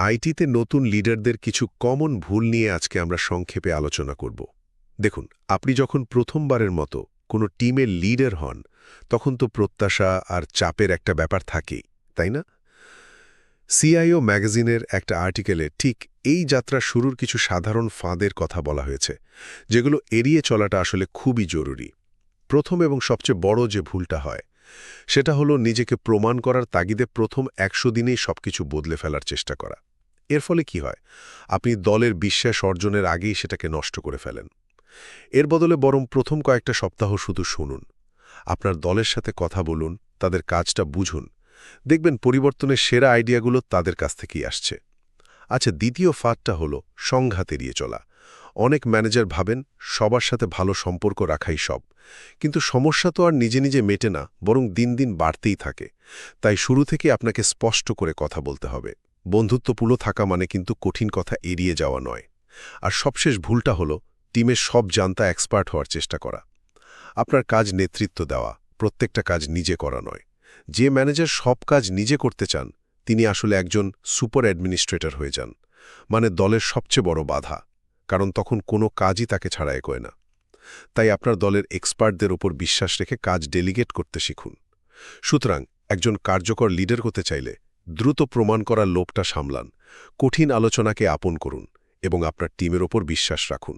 আইটিতে নতুন লিডারদের কিছু কমন ভুল নিয়ে আজকে আমরা সংক্ষেপে আলোচনা করব। দেখুন, আপনি যখন প্রথমবারের মতো কোনো টিমের লিডার হন, তখন তো প্রত্যাশা আর চাপের একটা ব্যাপার থাকেই, তাই না? সিআইও ম্যাগাজিনের একটা আর্টিকেলে ঠিক এই যাত্রা শুরুর কিছু সাধারণ ফাঁদের কথা বলা হয়েছে, যেগুলো এড়িয়ে চলাটা আসলে খুবই জরুরি। প্রথম এবং সবচেয়ে বড় যে ভুলটা হয়, সেটা হলো নিজেকে প্রমাণ করার তাগিদে প্রথম ১০০ দিনেই সবকিছু বদলে ফেলার চেষ্টা করা। এর ফলে কি হয়? আপনি দলের বিশ্বাস অর্জনের আগেই সেটাকে নষ্ট করে ফেলেন। এর বদলে বরং প্রথম কয়েকটা সপ্তাহ শুধু শুনুন। আপনার দলের সাথে কথা বলুন, তাদের কাজটা বুঝুন। দেখবেন পরিবর্তনের সেরা আইডিয়াগুলো তাদের কাছ থেকেই আসছে। আচ্ছা, দ্বিতীয় ফাঁদটা হলো সংঘাত এড়িয়ে চলা। অনেক ম্যানেজার ভাবেন সবার সাথে ভালো সম্পর্ক রাখাই সব। কিন্তু সমস্যা তো আর নিজে নিজে মেটে না, বরং দিন দিন বাড়তেই থাকে। তাই শুরু থেকে আপনাকে স্পষ্ট করে কথা বলতে হবে। বন্ধুত্বপূর্ণ থাকা মানে কিন্তু কঠিন কথা এড়িয়ে যাওয়া নয়। আর সবশেষ ভুলটা হলো টিমের সব জানতা এক্সপার্ট হওয়ার চেষ্টা করা। আপনার কাজ নেতৃত্ব দেওয়া, প্রত্যেকটা কাজ নিজে করা নয়। যে ম্যানেজার সব কাজ নিজে করতে চান, তিনি আসলে একজন সুপার অ্যাডমিনিস্ট্রেটর হয়ে যান। মানে দলের সবচেয়ে বড় বাধা, কারণ তখন কোনো কাজই তাকে ছাড়া এগোয় না। তাই আপনার দলের এক্সপার্টদের ওপর বিশ্বাস রেখে কাজ ডেলিগেট করতে শিখুন। সুতরাং একজন কার্যকর লিডার হতে চাইলে দ্রুত প্রমাণ করার লোভটা সামলান, কঠিন আলোচনাকে আপন করুন এবং আপনার টিমের ওপর বিশ্বাস রাখুন।